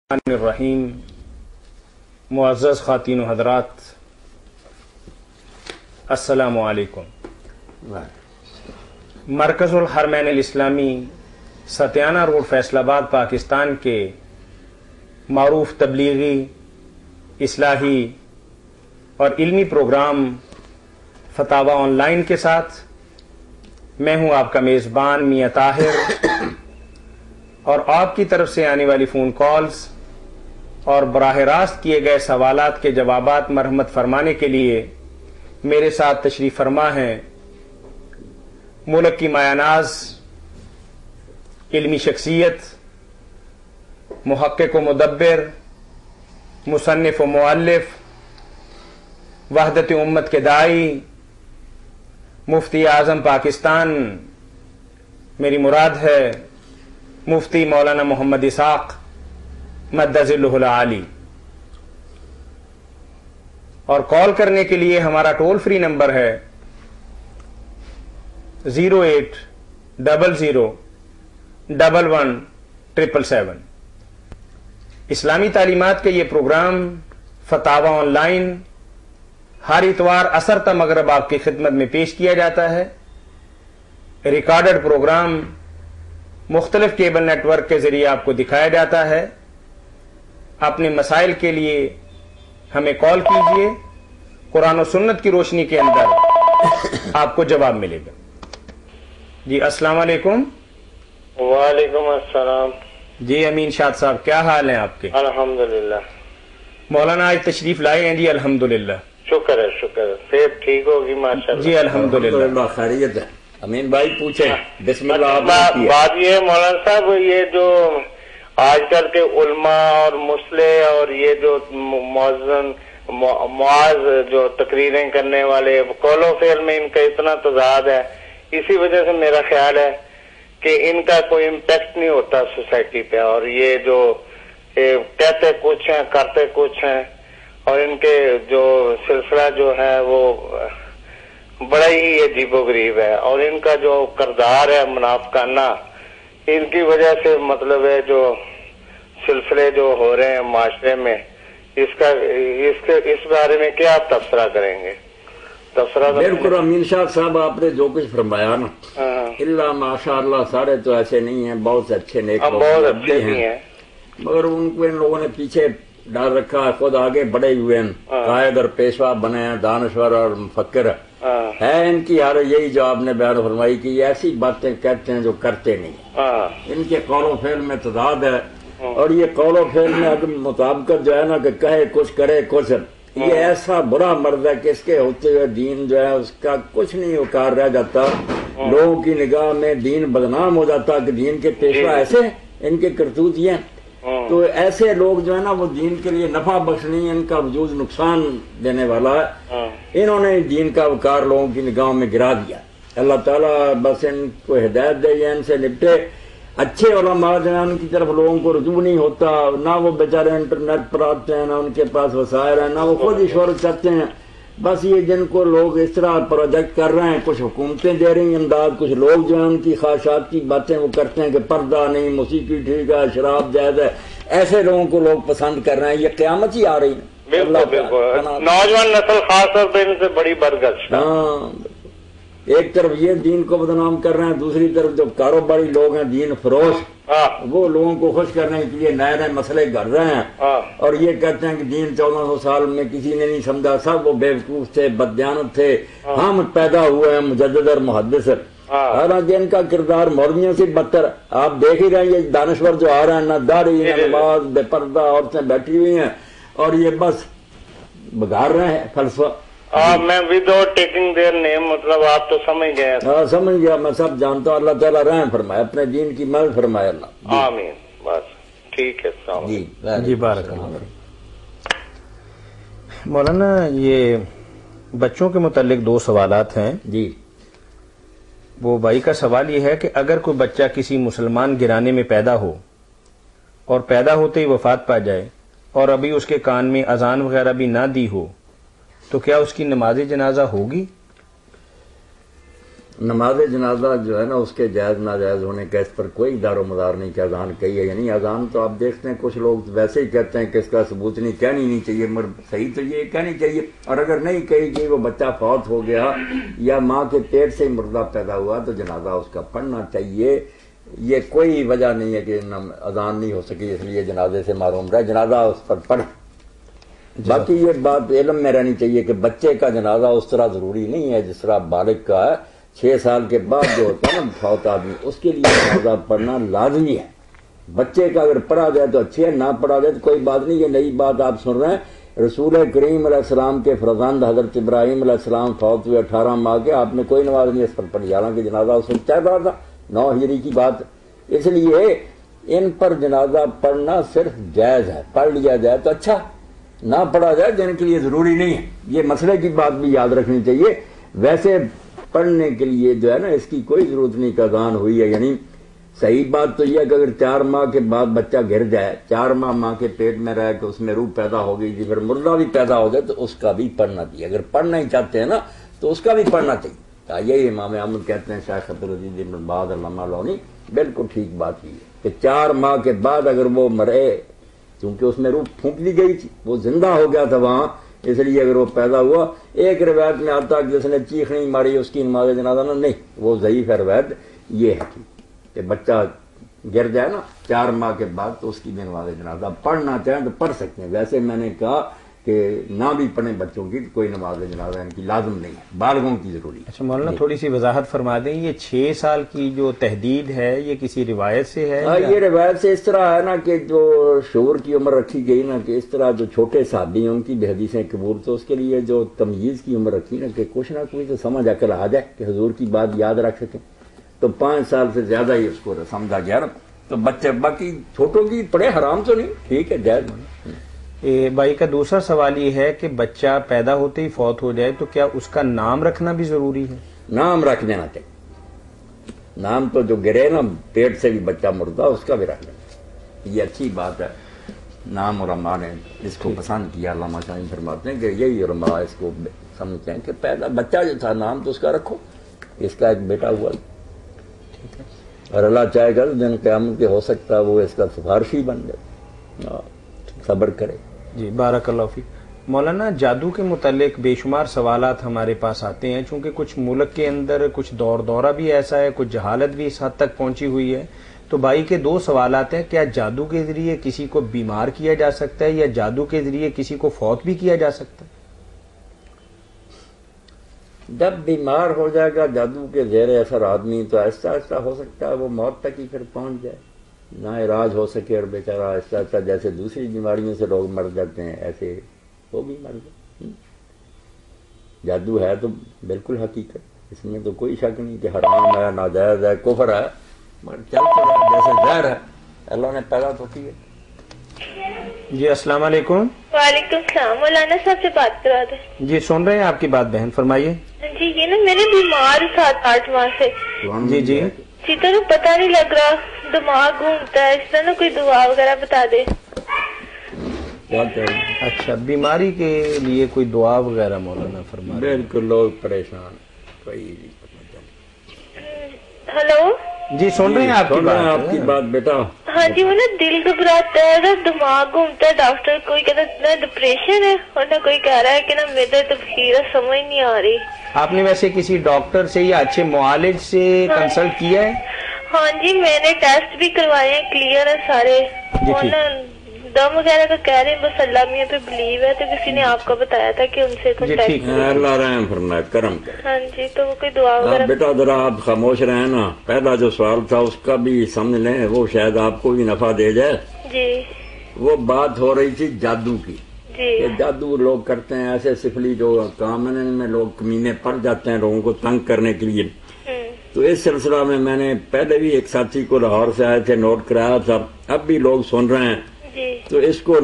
الرحیم معزز خواتین و حضرات، السلام علیکم۔ مرکز الحرمین الاسلامی ستیانہ روڈ فیصل آباد پاکستان کے معروف تبلیغی، اصلاحی اور علمی پروگرام فتاوی آن لائن کے ساتھ میں ہوں آپ کا میزبان میاں طاہر، اور آپ کی طرف سے آنے والی فون کالز اور براہ راست کیے گئے سوالات کے جوابات مرحمت فرمانے کے لیے میرے ساتھ تشریف فرما ہیں ملک کی مایہ ناز علمی شخصیت، محقق و مدبر، مصنف و مؤلف، وحدت امت کے داعی، مفتی اعظم پاکستان، میری مراد ہے مفتی مولانا محمد اسحاق مد ظلہ العالی۔ اور کال کرنے کے لیے ہمارا ٹول فری نمبر ہے 0800111777۔ اسلامی تعلیمات کے یہ پروگرام فتاوی آن لائن ہر اتوار عصر تا مغرب آپ کی خدمت میں پیش کیا جاتا ہے۔ ریکارڈڈ پروگرام مختلف کیبل نیٹ ورک کے ذریعے آپ کو دکھایا جاتا ہے۔ اپنے مسائل کے لیے ہمیں کال کیجئے، قرآن و سنت کی روشنی کے اندر آپ کو جواب ملے گا۔ جی السلام علیکم۔ وعلیکم السلام۔ جی امین شاد صاحب، کیا حال ہیں آپ کے؟ الحمدللہ۔ مولانا آج تشریف لائے ہیں؟ جی الحمدللہ، شکر ہے شکر ہے، صحت ٹھیک ہوگی ماشاءاللہ۔ جی الحمدللہ خیریت ہے۔ امین بھائی پوچھیں، بسم اللہ۔ بات یہ ہے مولانا صاحب، یہ جو آج کل کے علماء اور مسلح اور یہ جو معاذ جو تقریریں کرنے والے، قول و فعل میں ان کا اتنا تضاد ہے، اسی وجہ سے میرا خیال ہے کہ ان کا کوئی امپیکٹ نہیں ہوتا سوسائٹی پہ، اور یہ جو کہتے کچھ ہیں کرتے کچھ ہیں، اور ان کے جو سلسلہ جو ہے وہ بڑا ہی عجیب و غریب ہے، اور ان کا جو کردار ہے منافقانہ، ان کی وجہ سے مطلب ہے جو سلسلے جو ہو رہے ہیں معاشرے میں، اس بارے میں کیا آپ تبصرہ کریں گے؟ تبصرہ بالکل امین شاہ صاحب، آپ نے جو کچھ فرمایا نا، اللہ ماشاء اللہ، سارے تو ایسے نہیں ہیں، بہت سے اچھے نیک لوگ بہت اچھے بھی ہیں، مگر ان کو ان لوگوں نے پیچھے ڈال رکھا ہے، خود آگے بڑے ہوئے ہیں، قائد اور پیشوا بنے ہیں، دانشور اور مفکر ہے ان کی حال یہی جو آپ نے بیان فرمائی کہ یہ ایسی باتیں کہتے ہیں جو کرتے نہیں، ان کے قول و فعل میں تضاد ہے، اور یہ قول و فعل میں اگر مطابقت جو ہے نا کہ کہے کچھ کرے کچھ، یہ ایسا برا مرد ہے کہ اس کے ہوتے ہوئے دین جو ہے اس کا کچھ نہیں وقار رہ جاتا، لوگوں کی نگاہ میں دین بدنام ہو جاتا کہ دین کے پیشوا ایسے ان کے کرتوت یہ، تو ایسے لوگ جو ہے نا وہ دین کے لیے نفع بخش نہیں، ان کا وجود نقصان دینے والا ہے، انہوں نے دین کا وقار لوگوں کی نگاہوں میں گرا دیا۔ اللہ تعالیٰ بس ان کو ہدایت دے یا ان سے نپٹے۔ اچھے علماء جو ہیں ان کی طرف لوگوں کو رجوع نہیں ہوتا، نہ وہ بیچارے انٹرنیٹ پر آتے ہیں، نہ ان کے پاس وسائل ہیں، نہ وہ خود ہی شہرت چاہتے ہیں۔ بس یہ جن کو لوگ اس طرح پروجیکٹ کر رہے ہیں، کچھ حکومتیں دے رہی ہیں امداد، کچھ لوگ جو ہیں ان کی خواہشات کی باتیں وہ کرتے ہیں کہ پردہ نہیں، موسیقی ٹھیک ہے، شراب جائز ہے، ایسے لوگوں کو لوگ پسند کر رہے ہیں، یہ قیامت ہی آ رہی ہے۔ بالکل بالکل، نوجوان نسل خاص طور پہ ان سے بڑی برگزش۔ ہاں، ایک طرف یہ دین کو بدنام کر رہے ہیں، دوسری طرف جو کاروباری لوگ ہیں دین فروش، وہ لوگوں کو خوش کرنے کے لیے نئے نئے مسئلے گھڑ رہے ہیں، اور یہ کہتے ہیں کہ دین 1400 سال میں کسی نے نہیں سمجھا، سب وہ بیوقوف تھے، بددیانت تھے، ہم پیدا ہوئے ہیں مجدد اور محدث۔ حالانکہ ان کا کردار مولویوں سے بدتر، آپ دیکھ ہی رہے ہیں یہ دانشور جو آ رہے ہیں، نہ داڑھی نہ نماز، بے پردہ عورتیں بیٹھی ہوئی ہیں، اور یہ بس بگاڑ رہے ہیں فلسفہ۔ میں وداؤٹ ٹیکنگ دیئر نیم، مطلب آپ تو سمجھ گئے۔ ہاں سمجھ گیا، میں سب جانتا ہوں۔ اللہ تعالیٰ رحم فرمائے، اپنے دین کی مدد فرمائے اللہ۔ آمین، بس ٹھیک ہے، السلام علیکم۔ جی بارک اللہ۔ مولانا یہ بچوں کے متعلق دو سوالات ہیں۔ جی، وہ بھائی کا سوال یہ ہے کہ اگر کوئی بچہ کسی مسلمان گھرانے میں پیدا ہو اور پیدا ہوتے ہی وفات پا جائے اور ابھی اس کے کان میں اذان وغیرہ بھی نہ دی ہو، تو کیا اس کی نماز جنازہ ہوگی؟ نماز جنازہ جو ہے نا اس کے جائز ناجائز ہونے کا اس پر کوئی دار و مدار نہیں کہ اذان کہی ہے یا نہیں. اذان تو آپ دیکھتے ہیں کچھ لوگ ویسے ہی کہتے ہیں کہ اس کا ثبوت نہیں، کہنی نہیں چاہیے، مگر صحیح تو یہ کہنی چاہیے. اور اگر نہیں کہی گئی، وہ بچہ فوت ہو گیا یا ماں کے پیٹ سے ہی مردہ پیدا ہوا تو جنازہ اس کا پڑھنا چاہیے. یہ کوئی وجہ نہیں ہے کہ اذان نہیں ہو سکی اس لیے جنازے سے محروم رہے، جنازہ اس پر پڑھ. باقی یہ بات علم میں رہنی چاہیے کہ بچے کا جنازہ اس طرح ضروری نہیں ہے جس طرح بالغ کا ہے. 6 سال کے بعد جو ہوتا ہے نا فوت آدمی، اس کے لیے جنازہ پڑھنا لازمی ہے. بچے کا اگر پڑھا جائے تو اچھی ہے، نہ پڑھا جائے تو کوئی بات نہیں. یہ نئی بات آپ سن رہے ہیں. رسول کریم علیہ السلام کے فرزند حضرت ابراہیم علیہ السلام فوت ہوئے 18 ماہ کے، آپ نے کوئی نماز نہیں اس پر پڑھی، حالانکہ جنازہ اس وقت طے پڑا تھا 9 ہجری کی بات. اس لیے ان پر جنازہ پڑھنا صرف جائز ہے. پڑھ لیا جائے تو اچھا، نہ پڑھا جائے جن کے لیے ضروری نہیں ہے. یہ مسئلے کی بات بھی یاد رکھنی چاہیے. ویسے پڑھنے کے لیے جو ہے نا اس کی کوئی ضرورت نہیں کہ اذان ہوئی ہے. یعنی صحیح بات تو یہ ہے کہ اگر 4 ماہ کے بعد بچہ گر جائے، 4 ماہ ماں کے پیٹ میں رہ کے اس میں روح پیدا ہو گئی، پھر مردہ بھی پیدا ہو جائے تو اس کا بھی پڑھنا چاہیے. اگر پڑھنا ہی چاہتے ہیں نا تو اس کا بھی پڑھنا چاہیے. یہی امام احمد کہتے ہیں، شیخ عبدالعزیز بن باز علامہ لونی، بالکل ٹھیک بات یہ ہے کہ 4 ماہ کے بعد اگر وہ مرے، کیونکہ اس میں روح پھونک دی گئی تھی، وہ زندہ ہو گیا تھا وہاں، اس لیے اگر وہ پیدا ہوا. ایک روایت میں آتا کہ جس نے چیخ نہیں ماری اس کی نماز جنازہ نہیں، وہ ضعیف ہے روایت. یہ ہے کہ بچہ گر جائے نا 4 ماہ کے بعد تو اس کی بھی نماز جنازہ پڑھنا چاہیں تو پڑھ سکتے ہیں. ویسے میں نے کہا کہ نہ بھی پڑھیں بچوں کی تو کوئی نماز جنازہ ان کی لازم نہیں ہے، بالغوں کی ضروری ہے. اچھا مولانا تھوڑی سی وضاحت فرما دیں، یہ 6 سال کی جو تحدید ہے یہ کسی روایت سے ہے؟ یہ روایت سے اس طرح ہے نا کہ جو شعور کی عمر رکھی گئی نا، کہ اس طرح جو چھوٹے صحابی ہیں ان کی بھی حدیثیں قبول، تو اس کے لیے جو تمییز کی عمر رکھی نا کہ کچھ نہ کچھ تو سمجھ عقل آ جائے کہ حضور کی بات یاد رکھ سکیں، تو 5 سال سے زیادہ ہی اس کو سمجھا گیا نا. تو بچے باقی چھوٹوں کی پڑھے، حرام تو نہیں، ٹھیک ہے جائز. بھائی کا دوسرا سوال یہ ہے کہ بچہ پیدا ہوتے ہی فوت ہو جائے تو کیا اس کا نام رکھنا بھی ضروری ہے؟ نام رکھ دینا چاہیے. نام تو جو گرے نا پیٹ سے بھی بچہ مردہ اس کا بھی رکھ دینا، یہ اچھی بات ہے. نام علماء نے اس کو پسند کیا. علامہ شاہین فرماتے ہیں کہ یہی علماء اس کو سمجھتے ہیں کہ پیدا بچہ جو تھا نام تو اس کا رکھو، اس کا ایک بیٹا ہوا، اور اللہ چاہے گا دن قیامت کے ہو سکتا ہے وہ اس کا سفارشی بن جائے. صبر کرے. جی بارک اللہ فیک. مولانا جادو کے متعلق بے شمار سوالات ہمارے پاس آتے ہیں، چونکہ کچھ ملک کے اندر کچھ دور دورہ بھی ایسا ہے، کچھ جہالت بھی اس حد تک پہنچی ہوئی ہے. تو بھائی کے 2 سوالات ہیں، کیا جادو کے ذریعے کسی کو بیمار کیا جا سکتا ہے یا جادو کے ذریعے کسی کو فوت بھی کیا جا سکتا ہے؟ جب بیمار ہو جائے گا جادو کے زیر اثر آدمی تو آہستہ آہستہ ہو سکتا ہے وہ موت تک ہی پھر پہنچ جائے، نہ علاج ہو سکے، اور بیچارہ آہستہ آہستہ جیسے دوسری بیماریوں سے لوگ مر جاتے ہیں ایسے وہ بھی مر جائے. جادو ہے تو بالکل حقیقت، اس میں تو کوئی شک نہیں کہ حرام ہے، ناجائز ہے، کفر ہے، مگر چلتا ہے جیسے زہر ہے، اللہ نے پیدا تو کی ہے. جی السلام علیکم. وعلیکم السلام. مولانا صاحب سے بات کرا دیں. جی سن رہے ہیں آپ کی بات بہن، فرمائیے. جی یہ نا میرے بیمار 7-8 ماہ سے. جی جی جی تو پتہ نہیں لگ رہا، دماغ گھومتا ہے، اس طرح نا کوئی دعا وغیرہ بتا دے. اچھا بیماری کے لیے کوئی دعا وغیرہ مولانا فرما؟ بالکل لوگ پریشان. کوئی ہلو جی سن رہے ہیں آپ کی بات بیٹا. ہاں جی وہ نا دل گھبراتا ہے نا، دماغ گھومتا ہے، ڈاکٹر کوئی کہتا ہے ڈپریشن ہے اور نہ کوئی کہہ رہا ہے کہ نا میرے تفکیر سمجھ نہیں آ رہی. آپ نے ویسے کسی ڈاکٹر سے یا اچھے معالج سے کنسلٹ کیا ہے؟ ہاں جی میں نے ٹیسٹ بھی کروائے ہیں، کلیئر ہے سارے. دم وغیرہ کا کہہ رہے ہیں، بس اللہ میاں پہ بلیو ہے، تو کسی نے آپ کو بتایا تھا کہ ان سے کنٹیکٹ. اللہ رحم فرمائے، کرم کرے. ہاں جی تو کوئی دعا وغیرہ. بیٹا ذرا آپ خاموش رہے نا، پہلا جو سوال تھا اس کا بھی سمجھ لیں، وہ شاید آپ کو بھی نفع دے جائے. جی وہ بات ہو رہی تھی جادو کی. جی جادو لوگ کرتے ہیں ایسے سفلی جو کام میں لوگ کمینے پڑ جاتے ہیں لوگوں کو تنگ کرنے کے لیے. تو اس سلسلہ میں نے پہلے بھی ایک ساتھی کو لاہور سے آئے تھے نوٹ کرایا تھا، اب بھی لوگ سن رہے ہیں، تو اس کو